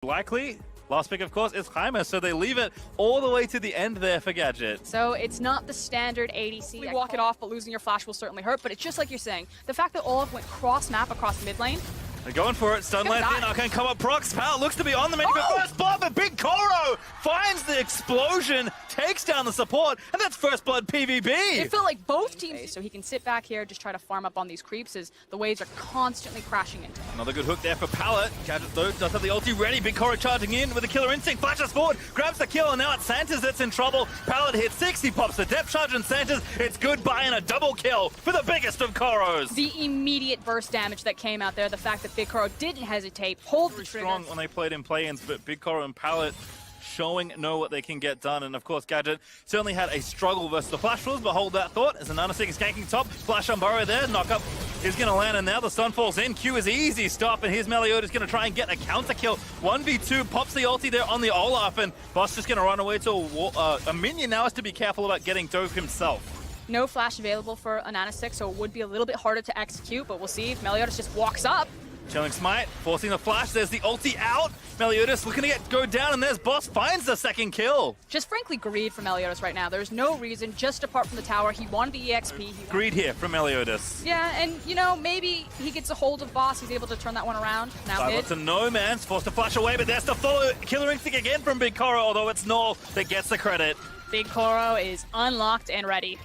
Likely, last pick of course is Jaime, so they leave it all the way to the end there for Gadget. So it's not the standard ADC. You walk it off, but losing your flash will certainly hurt. But it's just like you're saying, the fact that Olaf went cross-map across mid lane. They're going for it. Stun lands in. Arcane come up. Prox. Pal looks to be on the menu, but first blood. But Big Koro finds the explosion, takes down the support, and that's first blood PVB. It felt like both teams. So he can sit back here, just try to farm up on these creeps as the waves are constantly crashing into him. Another good hook there for Pallet. Gadget though does have the ulti ready. Big Koro charging in with a killer instinct. Flashes forward, grabs the kill, and now it's Santas that's in trouble. Pallet hits 6. He pops the depth charge, and Santas, it's goodbye and a double kill for the biggest of Koros. The immediate burst damage that came out there, the fact that Big Koro didn't hesitate, pulled the trigger. Strong when they played in play-ins, but Big Koro and Pallet showing what they can get done. And of course, Gadget certainly had a struggle versus the Flash Rules, but hold that thought as the Nanasik is ganking top. Flash on Burrow there, knock up is going to land, and now the stun falls in. Q is easy stop, and here's Meliodas going to try and get a counter kill. 1v2, pops the ulti there on the Olaf, and Boss just going to run away to a minion. Now has to be careful about getting dove himself. No flash available for a Nanasik, so it would be a little bit harder to execute, but we'll see if Meliodas just walks up. Chilling Smite, forcing the flash. There's the ulti out. Meliodas looking to go down, and there's Boss finds the second kill. Just frankly greed for Meliodas right now. There's no reason, just apart from the tower. He wanted the EXP. Greed here from Meliodas. Yeah, and you know, maybe he gets a hold of Boss. He's able to turn that one around. Now mid. To no man's forced to flash away, but there's the follow killer instinct again from Big Koro, although it's Null that gets the credit. Big Koro is unlocked and ready.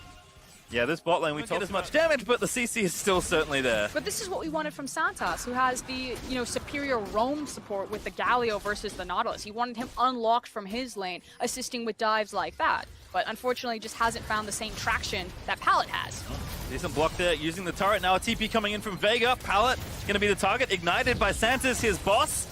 Yeah, this bot lane, we don't get as much damage, but the CC is still certainly there. But this is what we wanted from Santas, who has the, superior roam support with the Galio versus the Nautilus. He wanted him unlocked from his lane, assisting with dives like that. But unfortunately, just hasn't found the same traction that Pallet has. Decent block there, using the turret. Now a TP coming in from Vega. Pallet going to be the target, ignited by Santas, his boss.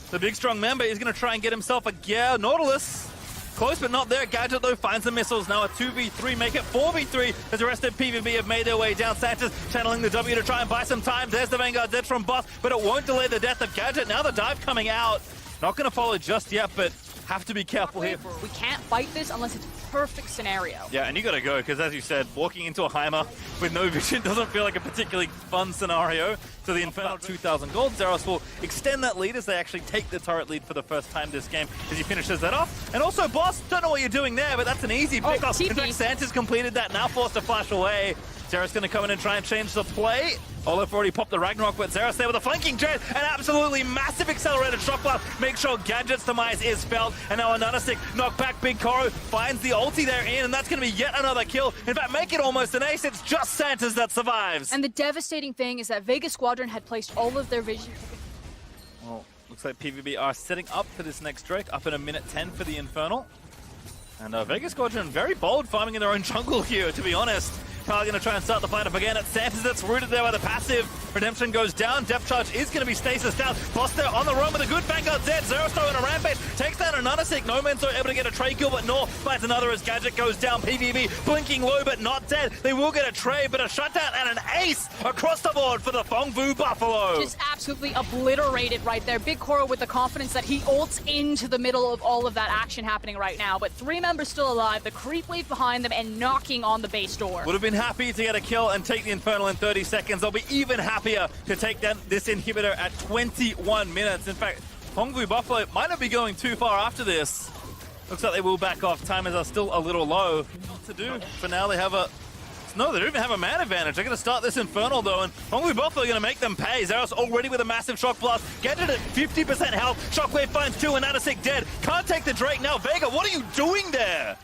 The big strong member is going to try and get himself a gear. Nautilus. Close but not there. Gadget though finds the missiles. Now a 2v3, make it 4v3 as the rest of PVB have made their way down. Santas channeling the W to try and buy some time. There's the Vanguard death from Boss, but it won't delay the death of Gadget. Now the dive coming out. Not going to follow just yet, but have to be careful here. We can't fight this unless it's a perfect scenario. Yeah, and you got to go, because as you said, walking into a Heimer with no vision doesn't feel like a particularly fun scenario. So the Inferno 2,000 gold. Zeros will extend that lead as they actually take the turret lead for the first time this game as he finishes that off. And also, Boss, don't know what you're doing there, but that's an easy pick off. In fact, Santa's completed that, now forced to flash away. Zeros going to come in and try and change the play. Olaf already popped the Ragnarok, but Zeros there with a flanking jet, an absolutely massive accelerated shock blast. Make sure Gadget's demise is felt, and now a Nanasik knock back. Big Koro finds the ulti there in, and that's going to be yet another kill. In fact, make it almost an ace. It's just Santas that survives. And the devastating thing is that Vega Squadron had placed all of their vision. Well, looks like PVB are setting up for this next Drake, up in a minute 10 for the Infernal. And Vega Squadron very bold, farming in their own jungle here, to be honest. Probably going to try and start the fight up again. It's Santas that's rooted there by the passive. Redemption goes down. Depth charge is going to be stasis down. Boss there on the run with a good Vanguard dead. Zerosto in a rampage. Takes down a Nanasik. No Man's so able to get a trade kill, but Nor finds another as Gadget goes down. PVB blinking low, but not dead. They will get a trade, but a shutdown and an ace across the board for the Phong Buffalo. Just absolutely obliterated right there. Big Koro with the confidence that he ults into the middle of all of that action happening right now. But 3 members still alive. The creep wave behind them and knocking on the base door. Would have been happy to get a kill and take the Infernal in 30 seconds. They'll be even happier to take down this inhibitor at 21 minutes. In fact, Phong Buffalo might not be going too far after this. Looks like they will back off. Timers are still a little low. What to do? For now, they have a... No, they don't even have a man advantage. They're going to start this Infernal, though, and Phong Buffalo are going to make them pay. Zeros already with a massive shock blast. Gadget at 50% health. Shockwave finds 2, and Nanasik dead. Can't take the Drake now. Vega, what are you doing there?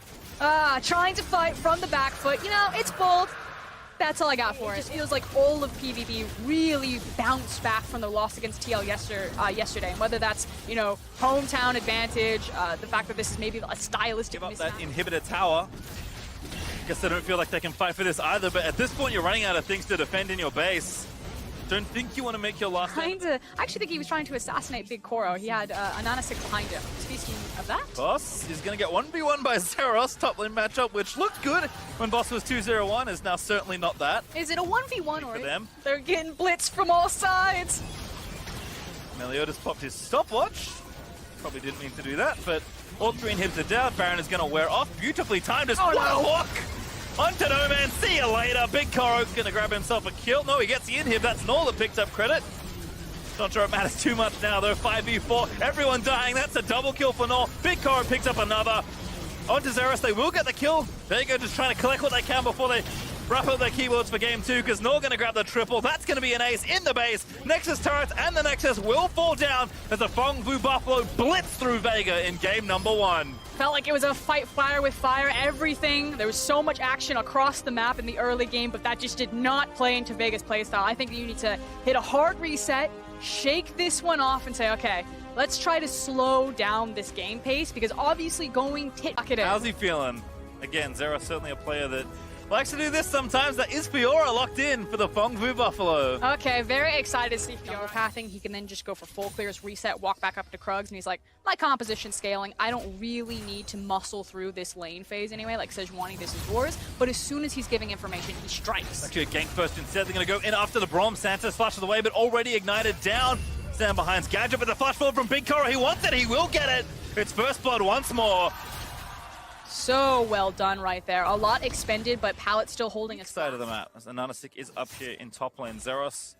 Trying to fight from the back foot. It's bold. That's all I got for it. It feels like all of PVB really bounced back from the loss against TL yesterday. And whether that's, hometown advantage, the fact that this is maybe a stylistic Give up that inhibitor tower. Guess they don't feel like they can fight for this either, but at this point you're running out of things to defend in your base. Don't think you want to make your last... I actually think he was trying to assassinate Big Koro. He had a Nanasik behind him. Speaking of that... Boss is going to get 1v1 by Zeros, top lane matchup, which looked good when Boss was 2-0-1, is now certainly not that. Is it a 1v1 or... For them. They're getting blitzed from all sides. Meliodas popped his stopwatch. Probably didn't mean to do that, but all 3 inhibitors down. Baron is going to wear off. Beautifully timed. Just what a walk! Onto No Man, see you later. Big Koro's going to grab himself a kill. No, he gets the inhib. That's Null that picks up credit. Not sure it matters too much now, though. 5v4, everyone dying. That's a double kill for Nor. Big Cora picks up another. Onto Zeros, they will get the kill. Vega just trying to collect what they can before they wrap up their keyboards for game 2, because Nor gonna grab the triple. That's gonna be an ace in the base. Nexus turrets and the Nexus will fall down as the Phong Vu Buffalo blitz through Vega in game number 1. Felt like it was a fight fire with fire, everything. There was so much action across the map in the early game, but that just did not play into Vega's playstyle. I think that you need to hit a hard reset, shake this one off and say, okay, let's try to slow down this game pace, because obviously going tit-bucketed. How's he feeling? Again, Zero's certainly a player that likes to do this sometimes. That is Fiora locked in for the Phong Vu Buffalo. Okay, very excited to see Fiora pathing. He can then just go for full clears, reset, walk back up to Krugs, and he's like, my composition scaling, I don't really need to muscle through this lane phase anyway, like Sejuani, this is yours. But as soon as he's giving information, he strikes. Actually a gank first instead. They're going to go in after the Braum. Santos flashes away, but already ignited down. Stand behind Gadget, but the flash forward from Big Cora, he wants it, he will get it. It's first blood once more. So well done right there. A lot expended, but Pallet still holding a Side of the map. As Ananasik is up here in top lane. Zeros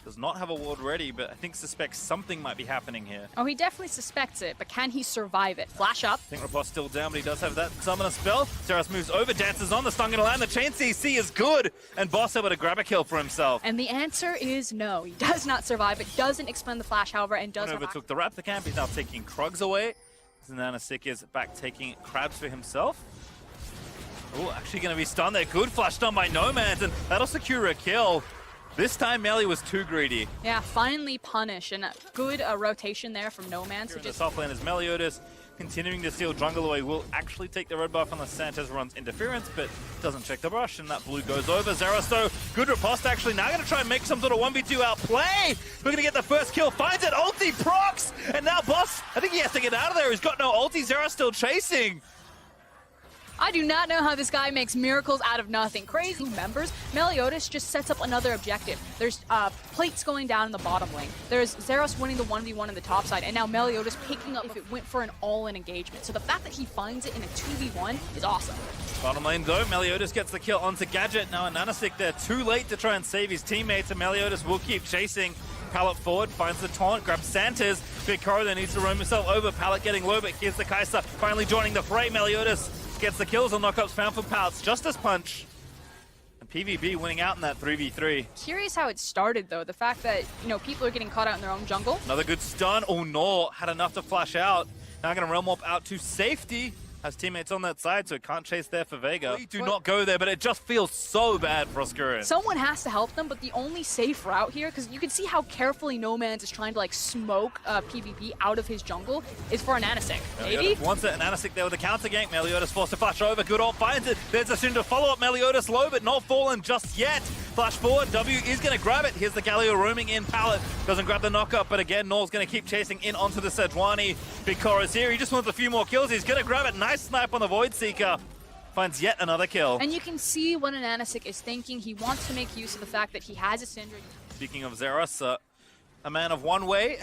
does not have a ward ready, but I think suspects something might be happening here. Oh, he definitely suspects it, but can he survive it? Flash up. I think Rapost's still down, but he does have that summoner spell. Zeros moves over, dances on, the stun gonna land, the chain CC is good, and Boss able to grab a kill for himself. And the answer is no. He does not survive it, doesn't expend the flash, however, and does One overtook the Raptor camp, he's now taking Krugs away. Ananasik is back taking Krabs for himself. Oh, actually going to be stunned there. Good flash stun by Nomads, and that'll secure a kill. This time, Melee was too greedy. Yeah, finally punish, and a good rotation there from Nomads. Here in the top lane is Meliodas continuing to steal jungle away. Will actually take the red buff unless Santos runs interference, but doesn't check the brush, and that blue goes over. Zeros, though, good riposte actually. Now going to try and make some sort of 1v2 outplay. We're going to get the first kill. Finds it, ulti procs, and now Boss, I think he has to get out of there. He's got no ulti. Zeros still chasing. I do not know how this guy makes miracles out of nothing. Crazy members. Meliodas just sets up another objective. There's plates going down in the bottom lane. There's Zeros winning the 1v1 in the top side, and now Meliodas picking up if it went for an all-in engagement. So the fact that he finds it in a 2v1 is awesome. Bottom lane though, Meliodas gets the kill onto Gadget. Now Ananasik there, too late to try and save his teammates, and Meliodas will keep chasing. Pallet forward, finds the taunt, grabs Santos. Big Cora then needs to roam himself over. Pallet getting low, but here's the Kai'Sa finally joining the fray. Meliodas gets the kills on knockups found for Pallet's Justice Punch. And PVB winning out in that 3v3. Curious how it started though. The fact that, you know, people are getting caught out in their own jungle. Another good stun. Oh no, had enough to flash out. Now going to realm warp out to safety. Has teammates on that side, so it can't chase there for Vega. Do not go there, but it just feels so bad for Oscurin. Someone has to help them, but the only safe route here, because you can see how carefully Nomads is trying to like smoke PvP out of his jungle, is for Ananasik. Maybe? Wants it, Ananasik there with a counter gank. Meliodas forced to flash over. Good ult finds it. There's a soon to follow up. Meliodas low, but not fallen just yet. Flash forward. W is going to grab it. Here's the Galio roaming in. Pallet doesn't grab the knockup, but again, Nor's going to keep chasing in onto the Sejuani. Big Cora's here. He just wants a few more kills. He's going to grab it. Nice snipe on the Void Seeker. Finds yet another kill. And you can see what Ananasik is thinking. He wants to make use of the fact that he has a Syndra. Speaking of Zeros, a man of one way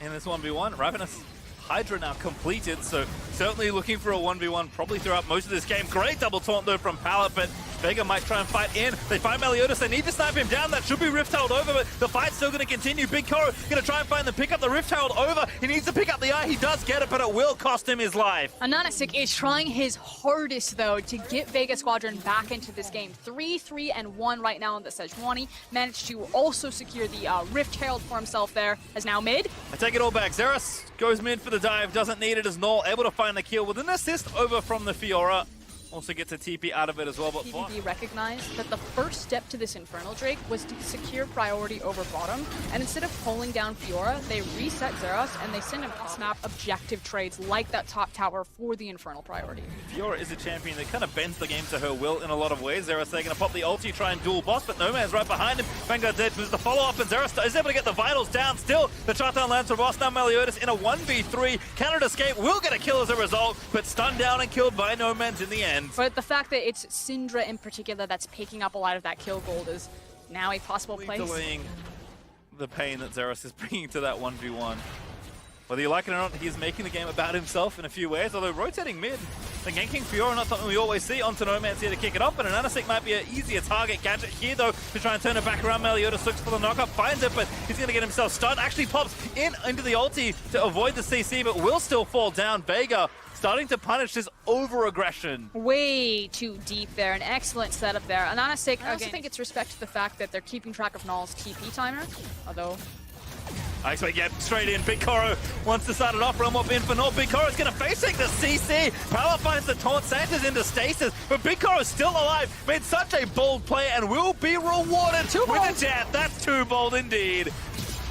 in this 1v1. Ravenous Hydra now completed, so certainly looking for a 1v1 probably throughout most of this game. Great double taunt though from Pallet, but Vega might try and fight in. They find Meliodas, they need to snipe him down. That should be Rift Herald over, but the fight's still going to continue. Big Cora going to try and find them, pick up the Rift Herald over. He needs to pick up the eye. He does get it, but it will cost him his life. Ananasik is trying his hardest, though, to get Vega Squadron back into this game. 3-3-1 right now on the Sejuani. Managed to also secure the Rift Herald for himself there, as now mid. I take it all back. Zeros goes mid for the dive, doesn't need it as Null, able to find the kill with an assist over from the Fiora. Also gets a TP out of it as well, but PVB recognized that the first step to this Infernal Drake was to secure priority over bottom, and instead of pulling down Fiora, they reset Zeros and they send him off-map objective trades like that top tower for the Infernal priority. Fiora is a champion that kind of bends the game to her will in a lot of ways. Zeros, they're going to pop the ulti, try and duel Boss, but Nomad's right behind him. Vanguard's edge was the follow-up, and Zeros is able to get the Vitals down. Still, the shutdown lands for Boss. Now Meliodas in a 1v3. Cannot escape, will get a kill as a result, but stunned down and killed by Nomads in the end. But the fact that it's Syndra in particular that's picking up a lot of that kill gold is now a possible place. Delaying the pain that Zeros is bringing to that 1v1. Whether you like it or not, he's making the game about himself in a few ways, although rotating mid, the ganking Fiora, not something we always see. Onto Nomad's here to kick it up, and Ananasik might be an easier target. Gadget here, though, to try and turn it back around. Meliodas looks for the knockup, finds it, but he's going to get himself stunned. Actually pops into the ulti to avoid the CC, but will still fall down. Vega starting to punish this over-aggression. Way too deep there. An excellent setup there. Ananasik, I also think it's respect to the fact that they're keeping track of Null's TP timer, although... I expect, yeah, straight in. Big Koro wants to start it off. Run up in for Null. Big Koro's going to face take the CC. Power finds the taunt. Santa's into stasis, but Big Koro's still alive. Made such a bold play and will be rewarded with a death. That's too bold indeed.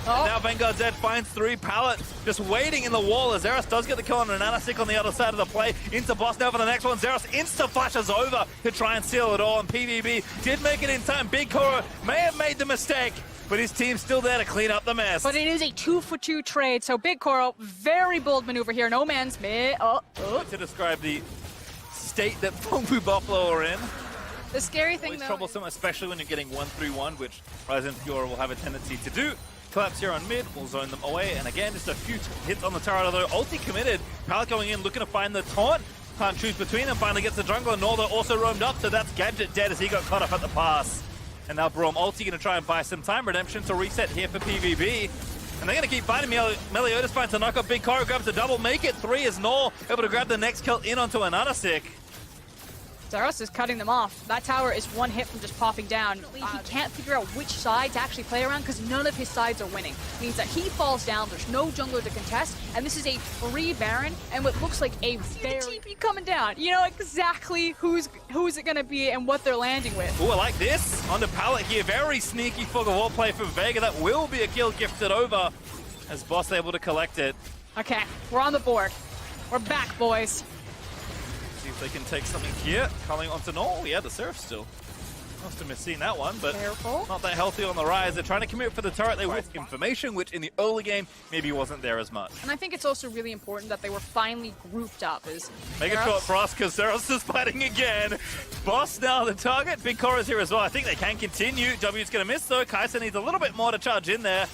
Oh. Now Vanguard Zed finds 3. Pallet just waiting in the wall as Zeros does get the kill on Ananasik on the other side of the play. Into boss now for the next one. Zeros insta-flashes over to try and seal it all, and PVB did make it in time. Big Koro may have made the mistake, but his team's still there to clean up the mess. But it is a 2-for-2 trade, so Big Koro, very bold maneuver here. No man's mid. To describe the state that Phong Buffalo are in. The scary thing, Always though, troublesome, especially when you're getting 1-3-1, which Ryzen Fiora will have a tendency to do. Collapse here on mid, will zone them away, and again, just a few hits on the turret, although ulti committed. Pallet going in, looking to find the taunt. Can't choose between them, finally gets the jungle, and Norther also roamed up, so that's Gadget dead as he got caught up at the pass. And now Braum ulti going to try and buy some time. Redemption to reset here for PVB. And they're going to keep fighting. Meliodas finds a knock up. Big Koro grabs a double. Make it 3 as Null able to grab the next kill in onto Ananasik. Zeros is cutting them off. That tower is one hit from just popping down. He can't figure out which side to actually play around because none of his sides are winning. It means that he falls down, there's no jungler to contest, and this is a free Baron, and what looks like a very TP coming down. You know exactly who's it going to be and what they're landing with. Ooh, I like this. On the Pallet here, very sneaky fog of war play from Vega. That will be a kill gifted over as Boss able to collect it. Okay, we're on the board. We're back, boys. See if they can take something here. Coming onto Null. Yeah, the Seraph still. Must have missed that one, but careful. Not that healthy on the rise. They're trying to commit for the turret. They with information, which in the early game maybe wasn't there as much. And I think it's also really important that they were finally grouped up. Make it short for us because Zeros is fighting again. Boss now the target. Big Koro's here as well. I think they can continue. W's going to miss though. Kai'Sa needs a little bit more to charge in there.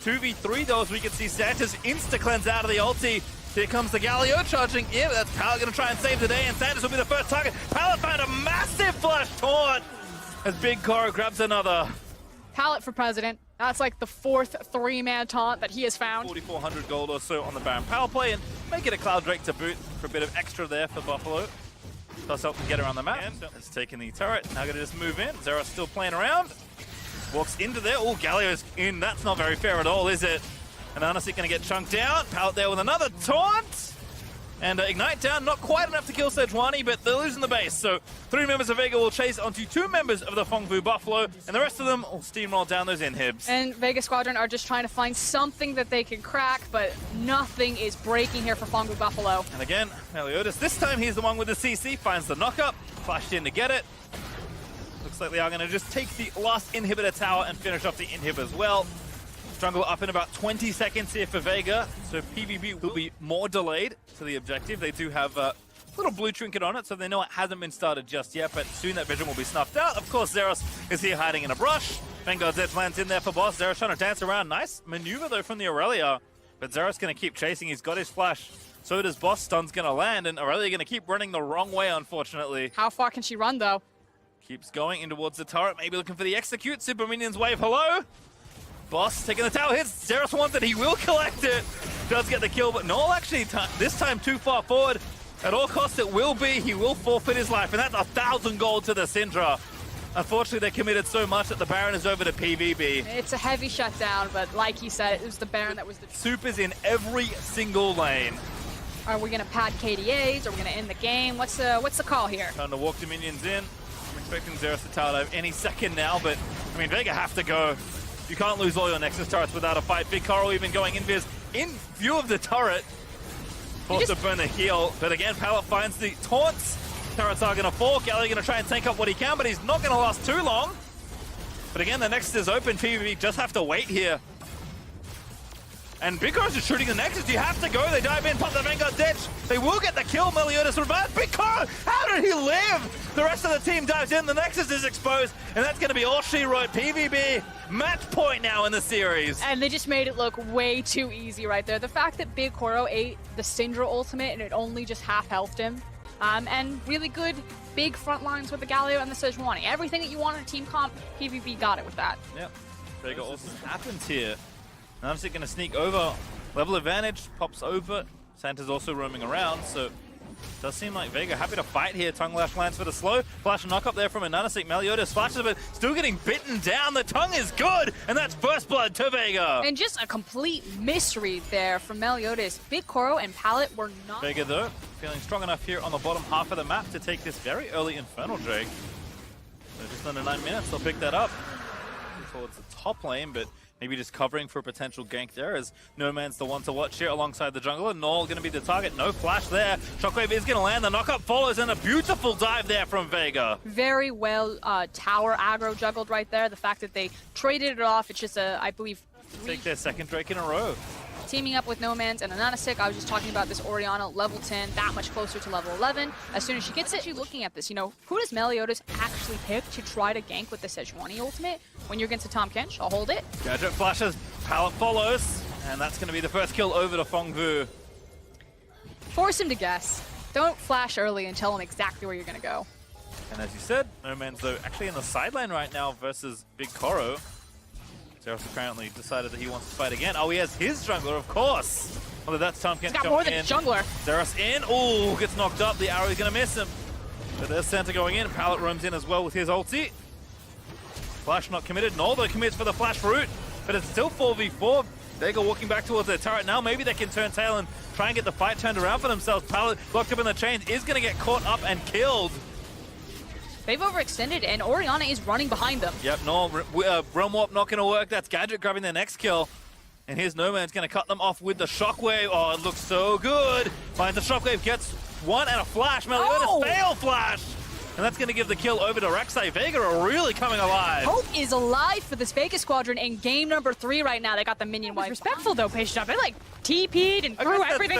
2v3 though, as we can see Santa's insta-cleanse out of the ulti. Here comes the Galio charging in. That's Pallet going to try and save the day, and Santa's will be the first target. Pallet found a massive flash taunt as Big Koro grabs another. Pallet for president. That's like the 4th 3-man taunt that he has found. 4,400 gold or so on the Baron power play, and make it a Cloud Drake to boot for a bit of extra there for Buffalo. Does help them get around the map. It's taking the turret. Now going to just move in. Zero's still playing around. Walks into there. Oh, Galio's in. That's not very fair at all, is it? And Ananasik going to get chunked out. Pallet there with another taunt. And Ignite down, not quite enough to kill Sejuani, but they're losing the base. So 3 members of Vega will chase onto 2 members of the Phong Buffalo, and the rest of them will steamroll down those inhibs. And Vega Squadron are just trying to find something that they can crack, but nothing is breaking here for Phong Buffalo. And again, Meliodas, this time he's the one with the CC, finds the knockup, flashed in to get it. Looks like they are going to just take the last inhibitor tower and finish off the inhib as well. Jungle up in about 20 seconds here for Vega, so PVB will be more delayed to the objective. They do have a little blue trinket on it, so they know it hasn't been started just yet, but soon that vision will be snuffed out. Of course, Zeros is here hiding in a brush. Vanguard Zed plants in there for boss. Zeros trying to dance around. Nice maneuver, though, from the Aurelia, but Zeros going to keep chasing. He's got his flash. So does boss. Stun's going to land, and Aurelia going to keep running the wrong way, unfortunately. How far can she run, though? Keeps going in towards the turret, maybe looking for the execute. Super Minions wave hello. Boss taking the tower hits. Zeros wants it. He will collect it. Does get the kill, but Null actually this time too far forward. At all costs it will be. He will forfeit his life, and that's 1,000 gold to the Syndra. Unfortunately, they committed so much that the Baron is over to PVB. It's a heavy shutdown, but like you said, it was the Baron that was the... Super's in every single lane. Are we going to pad KDAs? Are we going to end the game? What's the call here? Trying to walk the minions in. I'm expecting Zeros to tower dive any second now, but I mean, Vega have to go. You can't lose all your Nexus turrets without a fight. Big Koro even going invis in view of the turret. Forced to burn the heal, but again, Pallet finds the taunts. Turrets are going to fall. Galley going to try and tank up what he can, but he's not going to last too long. But again, the Nexus is open. PVB just have to wait here. And Big Coro's just shooting the Nexus. You have to go. They dive in, pop the Vanguard ditch. They will get the kill. Meliodas reverse. Big Coro, how did he live? The rest of the team dives in. The Nexus is exposed. And that's going to be all she wrote. PVB, match point now in the series. And they just made it look way too easy right there. The fact that Big Coro ate the Syndra ultimate and it only just half-healthed him. And really good big front lines with the Galio and the Sejuani. Everything that you want in a team comp, PVB got it with that. Yep. Vega also happens here. Nanasik going to sneak over. Level advantage, pops over. Santa's also roaming around, so it does seem like Vega happy to fight here. Tongue Lash lands for the slow. Flash knock up there from a Nanasik. Meliodas flashes, but still getting bitten down. The tongue is good, and that's first blood to Vega. And just a complete misread there from Meliodas. Big Coro and Pallet were not... Vega, though, feeling strong enough here on the bottom half of the map to take this very early Infernal Drake. So just under 9 minutes, they'll pick that up towards the top lane, but maybe just covering for a potential gank there, as No Man's the one to watch here alongside the jungler. Null going to be the target. No flash there. Shockwave is going to land. The knockup follows, and a beautiful dive there from Vega. Very well tower aggro juggled right there. The fact that they traded it off, it's just I believe, Take their second Drake in a row. Teaming up with No Man's and a Nanasik. I was just talking about this Orianna, level 10, that much closer to level 11. As soon as she gets it, she's looking at this. You know, who does Meliodas actually pick to try to gank with the Sejuani ultimate? When you're against a Tahm Kench, I'll hold it. Gadget flashes, Pallet follows, and that's going to be the first kill over to Phong Vu. Force him to guess. Don't flash early and tell him exactly where you're going to go. And as you said, No Man's, though, actually in the sideline right now versus Big Coro. Zeros apparently decided that he wants to fight again. Oh, he has his jungler, of course. Although that's Tahm Kench. He's got more than a jungler. Zeros in. Ooh, gets knocked up. The arrow is going to miss him. But there's Santa going in. Pallet roams in as well with his ulti. Flash not committed. Noldo commits for the flash route, but it's still 4v4. Vega walking back towards their turret now. Maybe they can turn tail and try and get the fight turned around for themselves. Pallet locked up in the chains is going to get caught up and killed. They've overextended, and Orianna is running behind them. Yep, no, Realm Warp not going to work. That's Gadget grabbing their next kill. And here's No Man's going to cut them off with the Shockwave. Oh, it looks so good. Finds the Shockwave, gets one and a flash. Meliodas fail flash. And that's going to give the kill over to Rek'Sai. Vega are really coming alive. Hope is alive for this Vega Squadron in game number 3 right now. They got the minion wipe. Respectful though, Patient Up. They like TP'd and threw everything.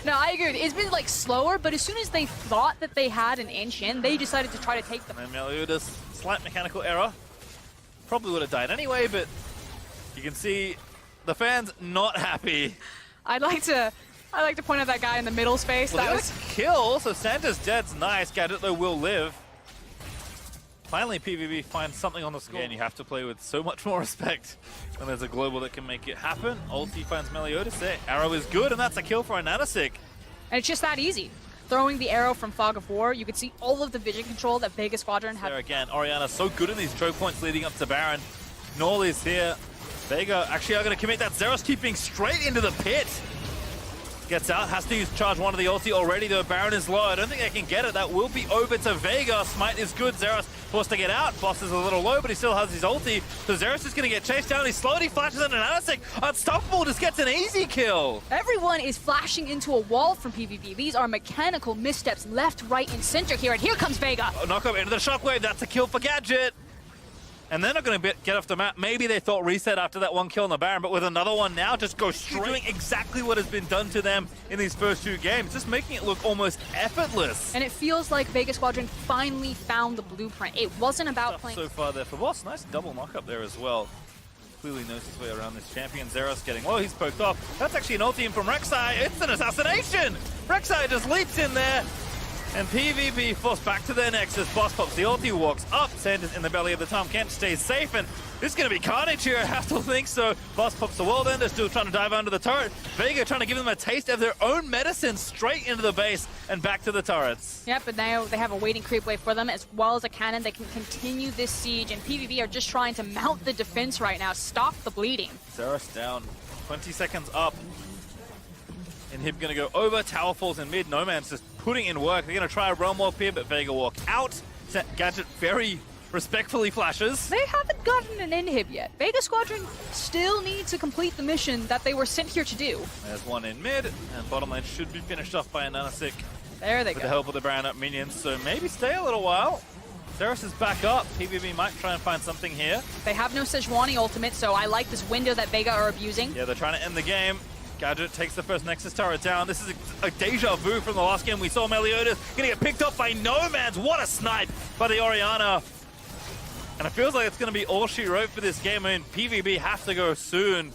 No, I agree. It's been like slower, but as soon as they thought that they had an inch in, they decided to try to take them. And Meliodas, slight mechanical error. Probably would have died anyway, but you can see the fans not happy. I like to point out that guy in the middle space. Well, that was kill, so Santa's dead's nice. Gadget though will live. Finally, PVB finds something on the score. And you have to play with so much more respect when there's a global that can make it happen. Ulti finds Meliodas there. Arrow is good, and that's a kill for a Nanasik. And it's just that easy. Throwing the arrow from Fog of War, you can see all of the vision control that Vega Squadron had. There again, Orianna so good in these choke points leading up to Baron. Null is here. Vega actually are going to commit that. Zeros keeping straight into the pit. Gets out, has to charge one of the ulti already, though Baron is low. I don't think they can get it. That will be over to Vega. Smite is good. Zeros forced to get out. Boss is a little low, but he still has his ulti. So Zeros is going to get chased down. He slowly flashes into Nanasik. Unstoppable just gets an easy kill. Everyone is flashing into a wall from PvP. These are mechanical missteps left, right, and center here. And here comes Vega. Knock up into the Shockwave. That's a kill for Gadget. And they're not going to get off the map. Maybe they thought reset after that one kill on the Baron, but with another one now, just go straight. Doing exactly what has been done to them in these first 2 games, just making it look almost effortless. And it feels like Vega Squadron finally found the blueprint. It wasn't about playing. So far there for Boss. Nice double knock up there as well. Clearly knows his way around this champion. Zeros getting low. He's poked off. That's actually an ulti in from Rek'Sai. It's an assassination. Rek'Sai just leaps in there. And PVB forced back to their Nexus. Boss pops the ulti, walks up. Sanders in the belly of the Tahm Kench stays safe, and this is going to be carnage here, I have to think so. Boss pops the World Ender, still trying to dive under the turret. Vega trying to give them a taste of their own medicine straight into the base and back to the turrets. Yep, but now they have a waiting creep wave for them, as well as a cannon. They can continue this siege, and PVB are just trying to mount the defense right now, stop the bleeding. Zeros down, 20 seconds up. Inhib going to go over, tower falls in mid. No Man's just putting in work. They're going to try a Realm Warp here, but Vega walk out. Gadget very respectfully flashes. They haven't gotten an inhib yet. Vega Squadron still need to complete the mission that they were sent here to do. There's one in mid, and bottom lane should be finished off by a Nanasik. There they go. With the help of the Baron up minions, so maybe stay a little while. Zeros is back up. PVB might try and find something here. They have no Sejuani ultimate, so I like this window that Vega are abusing. Yeah, they're trying to end the game. Gadget takes the first Nexus turret down. This is a deja vu from the last game. We saw Meliodas gonna get picked off by Nomads. What a snipe by the Orianna. And it feels like it's gonna be all she wrote for this game. I mean, PVB have to go soon.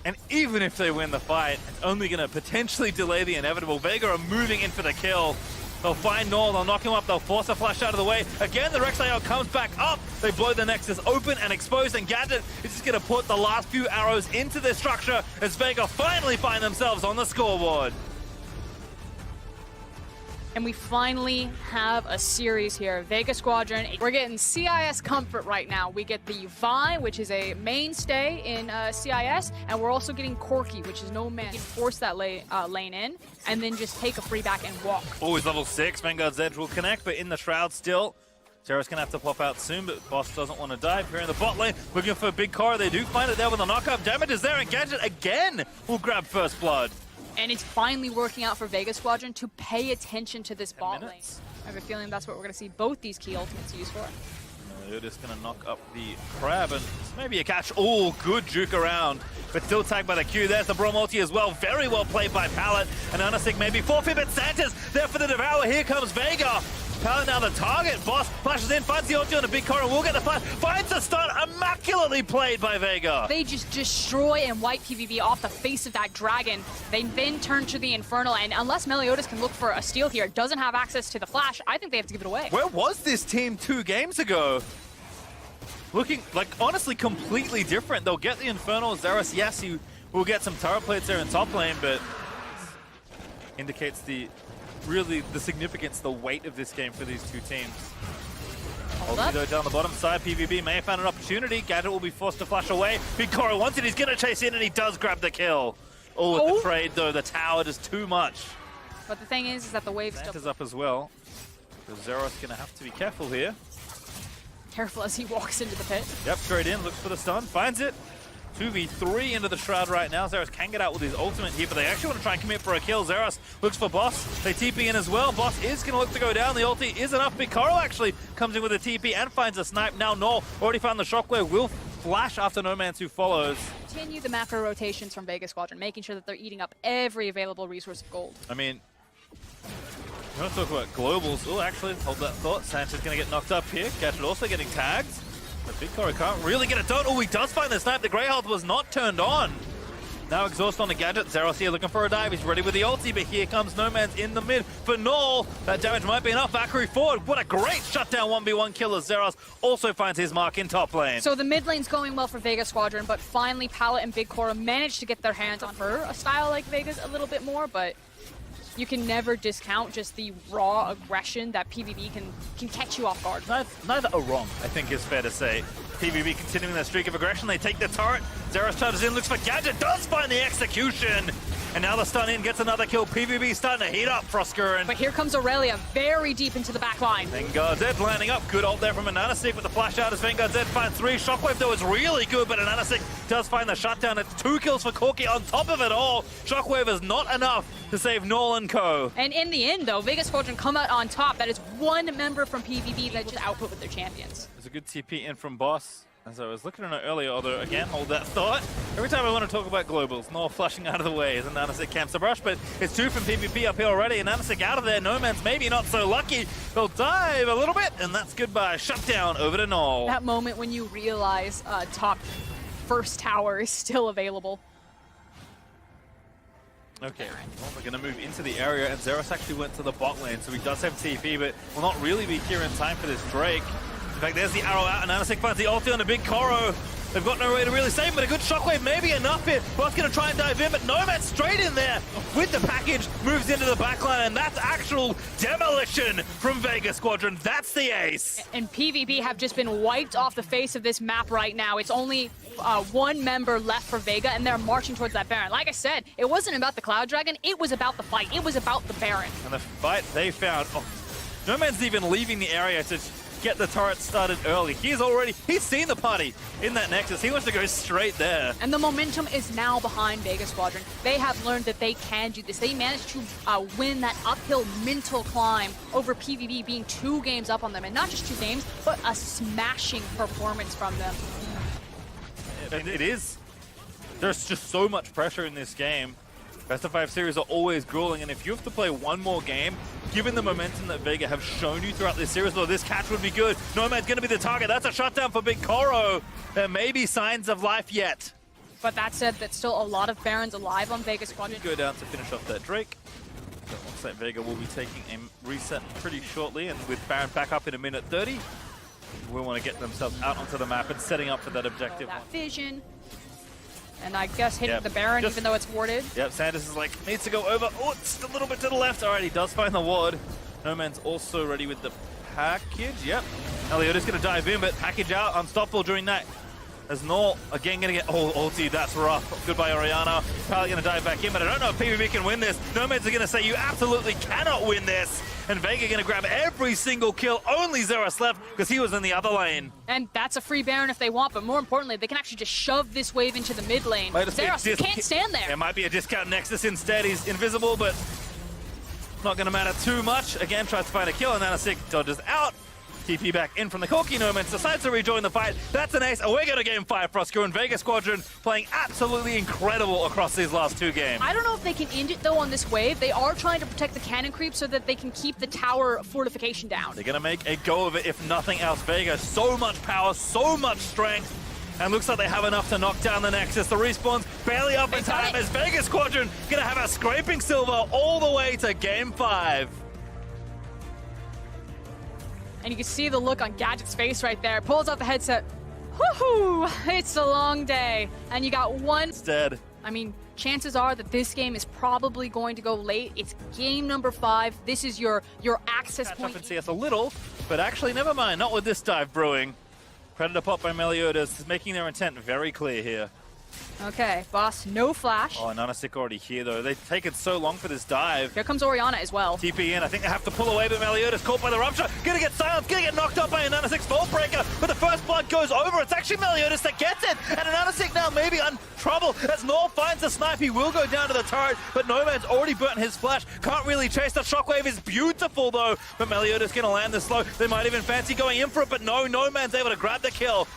And even if they win the fight, it's only gonna potentially delay the inevitable. Vega are moving in for the kill. They'll find Null, they'll knock him up, they'll force a flash out of the way. Again, the Rek'Sai comes back up. They blow the Nexus open and exposed, and Gadget is just gonna put the last few arrows into their structure as Vega finally find themselves on the scoreboard. And we finally have a series here. Vega Squadron. We're getting CIS comfort right now. We get the Vi, which is a mainstay in CIS, and we're also getting Corki, which is no man. You can force that lane in, and then just take a free back and walk. Always level 6. Vanguard's Edge will connect, but in the Shroud still. Zero's gonna have to pop out soon, but Boss doesn't want to dive. Here in the bot lane, looking for a big core. They do find it there with the knockup. Damage is there, and Gadget again will grab first blood. And it's finally working out for Vega Squadron to pay attention to this bot lane. I have a feeling that's what we're going to see both these key ultimates used for. They're just going to knock up the crab, and maybe a catch. Oh, good juke around, but still tagged by the Q. There's the Braum ulti as well. Very well played by Pallet. And Anasik maybe forfeit, but Santa's there for the Devour. Here comes Vega. Pallet now the target. Boss flashes in, finds the ulti on a big core, and we'll get the flash. Finds the stun. Immaculately played by Vega. They just destroy and wipe PVB off the face of that dragon. They then turn to the Infernal, and unless Meliodas can look for a steal here, doesn't have access to the flash, I think they have to give it away. Where was this team 2 games ago? Looking like honestly completely different. They'll get the Infernal. Zeros, yes, he will get some turret plates there in top lane, but indicates really the significance, the weight of this game for these two teams. Ulti down the bottom side, PVB may have found an opportunity. Gadget will be forced to flash away. Big Coro wants it, he's gonna chase in, and he does grab the kill. Oh, with the trade though, the tower just too much. But the thing is that the wave's still up as well. So Zeros gonna have to be careful here. Careful as he walks into the pit. Yep, straight in, looks for the stun, finds it. 2v3 into the Shroud right now. Zeros can get out with his ultimate here, but they actually want to try and commit for a kill. Zeros looks for Boss. They TP in as well. Boss is going to look to go down. The ulti is enough. Picaro actually comes in with a TP and finds a snipe. Now Null already found the shockwave. Will flash after Noman's follows. Continue the macro rotations from Vega Squadron, making sure that they're eating up every available resource of gold. I mean, we want to talk about globals. Oh, actually, hold that thought. Sanchez going to get knocked up here. Gadget also getting tagged. But Big Coro can't really get it done. Oh, he does find the snipe. The Grey Health was not turned on. Now exhaust on the Gadget. Zeros here looking for a dive. He's ready with the ulti, but here comes Noman's in the mid for Null. That damage might be enough. Valkyrie forward. What a great shutdown 1v1 kill as Zeros also finds his mark in top lane. So the mid lane's going well for Vega Squadron, but finally Pallet and Big Coro managed to get their hands on her. A style like Vega's a little bit more, but you can never discount just the raw aggression that PVB can catch you off guard. Neither are wrong, I think is fair to say. PVB continuing their streak of aggression. They take the turret. Zeros charges in, looks for Gadget, does find the execution. And now the stun in, gets another kill. PVB starting to heat up, Frosker. But here comes Aurelia, very deep into the back line. Vanguard's Edge landing up. Good ult there from Anasik with the flash out as Vanguard's Edge finds 3. Shockwave though is really good, but Anasik does find the shutdown. It's 2 kills for Corki on top of it all. Shockwave is not enough to save Null and co. And in the end though, Vega Squadron come out on top. That is one member from PVB that just output with their champions. There's a good TP in from Boss. As I was looking at it earlier, although again, hold that thought. Every time I want to talk about globals, Null flushing out of the way as Anasik camps the brush, but it's 2 from PvP up here already, and Anasik out of there. Noman's maybe not so lucky. They'll dive a little bit, and that's goodbye. Shutdown over to Null. That moment when you realize top first tower is still available. Okay, well, we're going to move into the area, and Zeros actually went to the bot lane, so he does have TP, but will not really be here in time for this Drake. In fact, there's the arrow out, and Anasik finds the ulti on a big Coro. They've got no way to really save him, but a good shockwave may be enough here. Boss going to try and dive in, but Nomad straight in there with the package, moves into the backline, and that's actual demolition from Vega Squadron. That's the ace. And PvP have just been wiped off the face of this map right now. It's only one member left for Vega, and they're marching towards that Baron. Like I said, it wasn't about the Cloud Dragon, it was about the fight. It was about the Baron. And the fight they found, Nomad's even leaving the area to get the turret started early. He's seen the party in that Nexus. He wants to go straight there. And the momentum is now behind Vega Squadron. They have learned that they can do this. They managed to win that uphill mental climb over PVB being 2 games up on them. And not just 2 games, but a smashing performance from them. And it is. There's just so much pressure in this game. Best of 5 series are always grueling, and if you have to play one more game, given the momentum that Vega have shown you throughout this series, though this catch would be good. Nomad's going to be the target. That's a shutdown for Big Koro. There may be signs of life yet. But that said, that's still a lot of Barons alive on Vega Squadron. Go down to finish off that Drake. So it looks like Vega will be taking a reset pretty shortly, and with Baron back up in a minute 30, we want to get themselves out onto the map and setting up for that objective. That vision. And I guess hitting the Baron, even though it's warded. Yep, Sanders is like, needs to go over. Oh, it's a little bit to the left. All right, he does find the ward. No Man's also ready with the package. Yep. Meliodas going to dive in, but package out, unstoppable during that. As Null, again, going to get, ulti, that's rough. Goodbye, Orianna. Probably going to dive back in, but I don't know if PVB can win this. Nomads are going to say, you absolutely cannot win this. And Vega going to grab every single kill. Only Zeros left, because he was in the other lane. And that's a free Baron if they want, but more importantly, they can actually just shove this wave into the mid lane. Zeros can't stand there. It might be a discount Nexus instead. He's invisible, but not going to matter too much. Again, tries to find a kill, and Nanasik dodges out. TP back in from the Corki. Nomads decides to rejoin the fight. That's an ace. Away go to game 5. Frosco and Vega Squadron playing absolutely incredible across these last 2 games. I don't know if they can end it though on this wave. They are trying to protect the cannon creep so that they can keep the tower fortification down. They're going to make a go of it if nothing else. Vega, so much power, so much strength. And looks like they have enough to knock down the Nexus. The respawn's barely up in time as Vega Squadron going to have a scraping silver all the way to game 5. And you can see the look on Gadget's face right there. Pulls out the headset. Woohoo! It's a long day. And you got one. Instead. I mean, chances are that this game is probably going to go late. It's game number 5. This is your access Catch point. up and see us a little, but actually, never mind. Not with this dive brewing. Predator pop by Meliodas, making their intent very clear here. Okay, boss, no flash. Oh, Nanasik already here, though. They've taken so long for this dive. Here comes Orianna as well. TP in. I think they have to pull away, but Meliodas caught by the rupture. Gonna get silenced, gonna get knocked up by a Nanasik's Vault Breaker, but the first blood goes over. It's actually Meliodas that gets it, and Nanasik now maybe in trouble as Nor finds the snipe. He will go down to the turret, but Nomad's already burnt his flash. Can't really chase. The shockwave is beautiful, though, but Meliodas gonna land the slow. They might even fancy going in for it, but no, Nomad's able to grab the kill.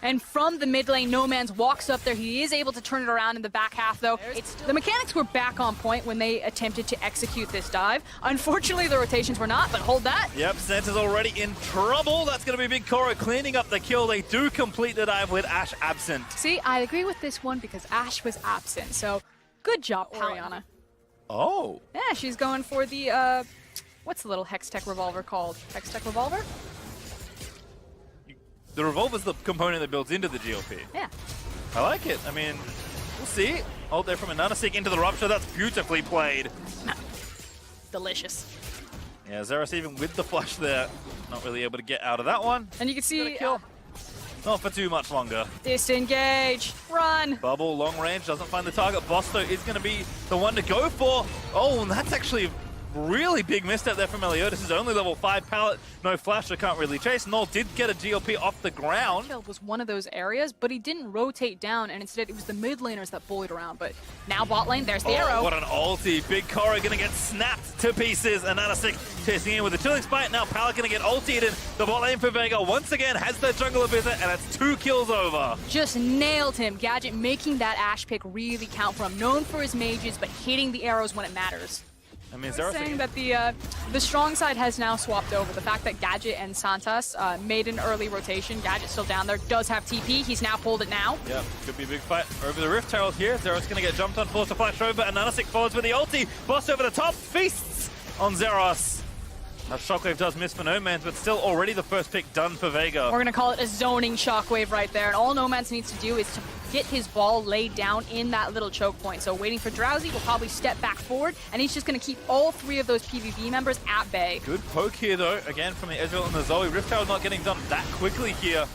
And from the mid lane, No Man's walks up there. He is able to turn it around in the back half, though. The mechanics were back on point when they attempted to execute this dive. Unfortunately, the rotations were not, but hold that. Yep, Santa's already in trouble. That's going to be Big Koro cleaning up the kill. They do complete the dive with Ashe absent. See, I agree with this one because Ashe was absent, so good job, Orianna. Oh. Yeah, she's going for the, what's the little Hextech revolver called? Hextech revolver? The revolver's the component that builds into the GLP. Yeah. I like it. I mean, we'll see. Hold there from a Nanasik into the rupture. That's beautifully played. Delicious. Yeah, Zeros even with the flash there, not really able to get out of that one. And you can see... Kill. Not for too much longer. Disengage. Run. Bubble, long range, doesn't find the target. Bosto is going to be the one to go for. Oh, and that's actually really big misstep there from Meliodas. His only level 5 pallet, no flash, so can't really chase. Null did get a GLP off the ground. Was one of those areas, but he didn't rotate down, and instead it was the mid laners that bullied around. But now bot lane, there's the arrow. What an ulti. Big Koro gonna get snapped to pieces, and Nanasik chasing in with the Chilling Spite. Now Pallet gonna get ultied, and the bot lane for Vega once again has their jungler visit, and it's 2 kills over. Just nailed him. Gadget making that Ashe pick really count for him. Known for his mages, but hitting the arrows when it matters. I mean, saying that the strong side has now swapped over. The fact that Gadget and Santas made an early rotation. Gadget's still down there, does have TP. He's now pulled it now. Yep, could be a big fight over the Rift Herald here. Zeros going to get jumped on, forced to flash over, and Nanasik forwards with the ulti. Boss over the top, feasts on Zeros. That shockwave does miss for Nomads, but still already the first pick done for Vega. We're going to call it a zoning shockwave right there, and all Nomads needs to do is to get his ball laid down in that little choke point. So waiting for Drowsy will probably step back forward, and he's just going to keep all 3 of those PVB members at bay. Good poke here, though, again from the Ezreal and the Zoe. Rift Herald not getting done that quickly here.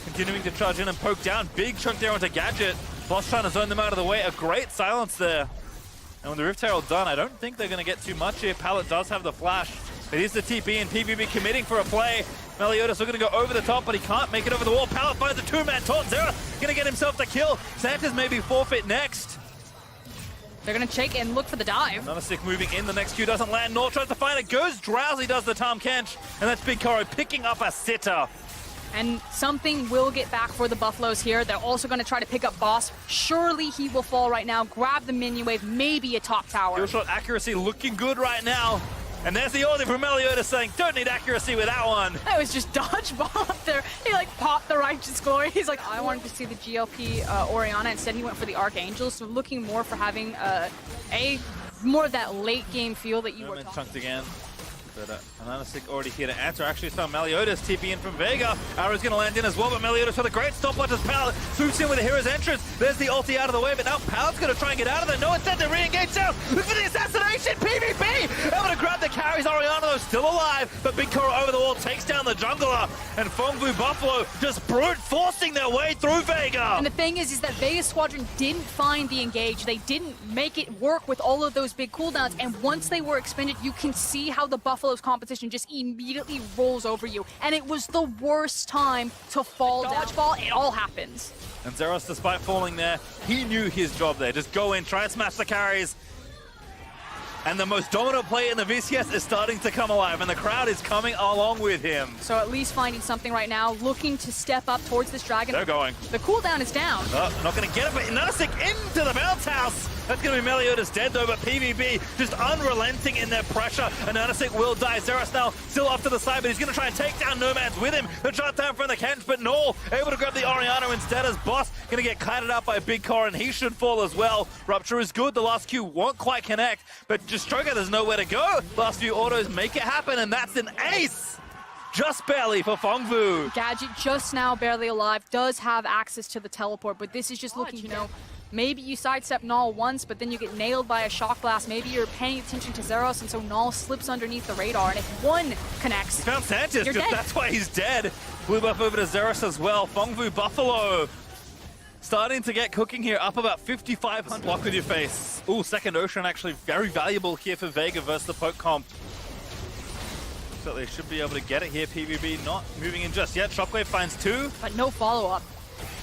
Continuing to charge in and poke down. Big chunk there onto Gadget. Boss trying to zone them out of the way. A great silence there. And with the Rift Herald done, I don't think they're going to get too much here. Pallet does have the flash. It is the TP and PVB committing for a play. Meliodas looking to go over the top, but he can't make it over the wall. Pallet finds a two-man taunt. Zera gonna get himself the kill. Santa's maybe forfeit next. They're going to take and look for the dive. Another stick moving in. The next Q doesn't land. Nor tries to find it. Goes Drowsy, does the Tom Kench. And that's Big Koro picking up a sitter. And something will get back for the Buffaloes here. They're also going to try to pick up Boss. Surely he will fall right now. Grab the minion wave. Maybe a top tower. Kill shot accuracy looking good right now. And there's the Aussie from Meliodas saying, don't need accuracy with that one. That was just dodgeball up there. He like popped the Righteous Glory. He's like, I wanted to see the GLP Orianna. Instead, he went for the Archangel. So looking more for having more of that late game feel that you were talking chunked again. But Ananasik already here to answer. Actually, it's Meliodas TP in from Vega. Arrow's going to land in as well, but Meliodas with a great stopwatch as Pallet swoops in with a hero's entrance. There's the ulti out of the way, but now Pallet's going to try and get out of there. No, instead they re-engage down. Look for the assassination! PVB! Able to grab the carries. Orianna, though, still alive, but Big Koro over the wall takes down the jungler. And Phong Buffalo just brute forcing their way through Vega. And the thing is that Vega Squadron didn't find the engage. They didn't make it work with all of those big cooldowns. And once they were expended, you can see how the Buffalo's competition just immediately rolls over you. And it was the worst time to fall down. Dodgeball, it all happens. And Zeros, despite falling there, he knew his job there. Just go in, try and smash the carries. And the most dominant player in the VCS is starting to come alive, and the crowd is coming along with him. So at least finding something right now, looking to step up towards this dragon. They're going. The cooldown is down. Not going to get it, but Nanasik into the bounce house. That's going to be Meliodas dead, though, but PVB just unrelenting in their pressure. And Nanasik will die. Zeros now still off to the side, but he's going to try and take down Nomads with him. The shot down from the Kench, but Null able to grab the Orianna instead as Boss going to get kited out by Big Koro, and he should fall as well. Rupture is good. The last Q won't quite connect, but just Stroker, there's nowhere to go. Last few autos make it happen, and that's an ace. Just barely for Fongvu. Gadget just now barely alive, does have access to the teleport, but this is just looking, you know, maybe you sidestep Null once, but then you get nailed by a shock blast. Maybe you're paying attention to Zeros, and so Null slips underneath the radar, and if one connects, he found Santis, you're dead. That's why he's dead. Blue buff over to Zeros as well. Fongvu Buffalo starting to get cooking here, up about 5,500. Block with your face. Ooh, second Ocean actually very valuable here for Vega versus the poke comp. So they should be able to get it here. PVB not moving in just yet. Shockwave finds two. But no follow-up.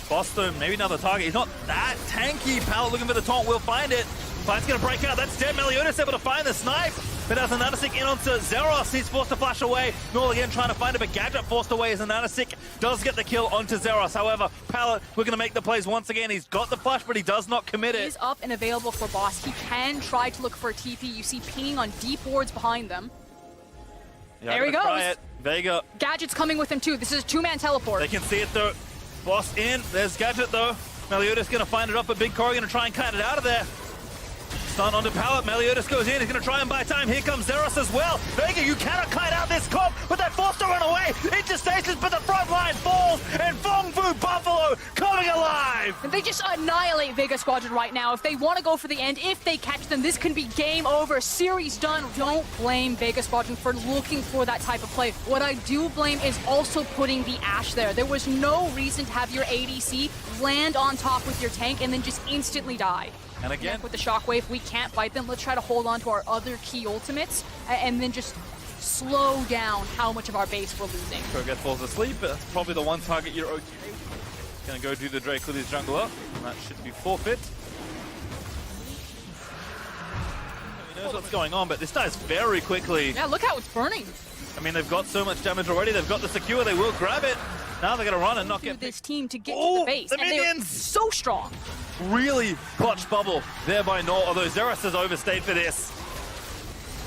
Boston, maybe another target. He's not that tanky. Pallet looking for the taunt, will find it. Fight's gonna break out. That's dead. Meliodas able to find the snipe. But as Ananasik in onto Zeros, he's forced to flash away. Null again trying to find it, but Gadget forced away as Ananasik does get the kill onto Zeros. However, Pallet looking to make the plays once again. He's got the flash, but he does not commit it. He's up and available for Boss. He can try to look for a TP. You see pinging on deep wards behind them. Yeah, there he goes. It. Vega. Gadget's coming with him too. This is a two-man teleport. They can see it though. Boss in. There's Gadget though. Meliodas gonna find it up, but Big Koro gonna try and cut it out of there. Stun onto Pallet. Meliodas goes in. He's gonna try and buy time. Here comes Zeros as well. Vega, you cannot kite out this comp, but they're forced to run away into stations, but the front line falls, and Fongvu Buffalo coming alive. And they just annihilate Vega Squadron right now. If they want to go for the end, if they catch them, this can be game over. Series done. Don't blame Vega Squadron for looking for that type of play. What I do blame is also putting the Ashe there. There was no reason to have your ADC land on top with your tank and then just instantly die. And again, with the shockwave, we can't fight them. Let's try to hold on to our other key ultimates and then just slow down how much of our base we're losing. Kroget falls asleep, but that's probably the one target you're okay. Gonna go do the Drake with his jungler, and that should be forfeit. He knows what's going on, but this dies very quickly. Yeah, look how it's burning. I mean, they've got so much damage already. They've got the secure. They will grab it. Now they're gonna run and not get this team to get to the base. The minions! So strong. Really clutch bubble there by Null, although Zeros has overstayed for this.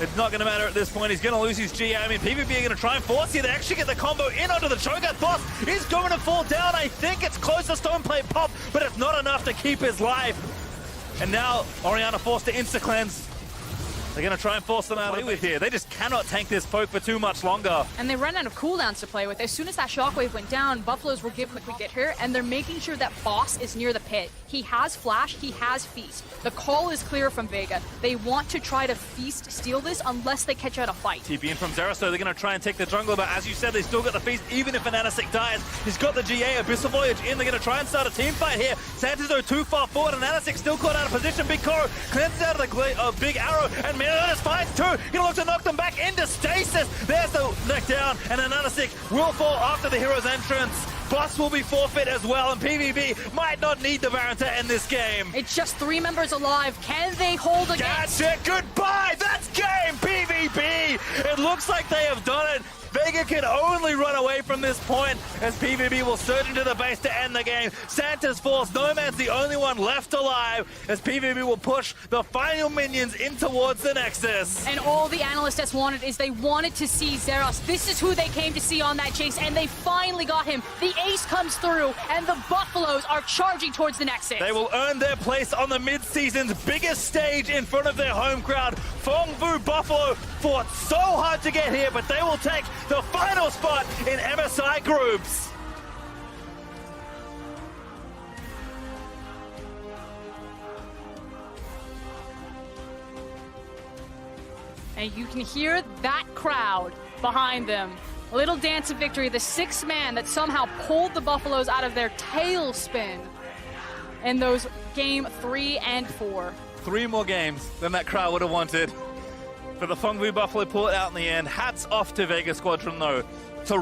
It's not going to matter at this point. He's going to lose his GA. I mean, PVB are going to try and force here. They actually get the combo in onto the Cho'Gath. Boss is going to fall down. I think it's close to Stone Plate Pop, but it's not enough to keep his life. And now Orianna forced to insta-cleanse. They're going to try and force them out with here. They just cannot tank this poke for too much longer. And they ran out of cooldowns to play with. As soon as that shockwave went down, Buffaloes were given a quick get here, and they're making sure that Boss is near the pit. He has Flash, he has Feast. The call is clear from Vega. They want to try to Feast steal this unless they catch out a fight. TP in from Zeros, so they're going to try and take the jungle, but as you said, they still got the Feast, even if Ananasik dies. He's got the GA, Abyssal Voyage in. They're going to try and start a team fight here. Santa's though too far forward, and Anasik still caught out of position. Big Koro cleanses out of the big arrow, and Meliodas finds two. Gonna look to knock them back into stasis. There's the neck down, and Anasik will fall after the hero's entrance. Boss will be forfeit as well, and PVB might not need the Baron to end this game. It's just 3 members alive. Can they hold against? That's it. Goodbye. That's game, PVB. It looks like they have done it. Vega can only run away from this point as PVB will surge into the base to end the game. Santa's falls. Nomad's the only one left alive as PVB will push the final minions in towards the Nexus. And all the analysts wanted is they wanted to see Zeros. This is who they came to see on that chase, and they finally got him. The ace comes through, and the Buffaloes are charging towards the Nexus. They will earn their place on the mid-season's biggest stage in front of their home crowd. Phong Vu Buffalo fought so hard to get here, but they will take the final spot in MSI groups. And you can hear that crowd behind them. A little dance of victory, the 6th man that somehow pulled the Buffaloes out of their tailspin in those game 3 and 4. 3 more games than that crowd would have wanted. For the Phong Vu Buffalo pull it out in the end. Hats off to Vega Squadron though. To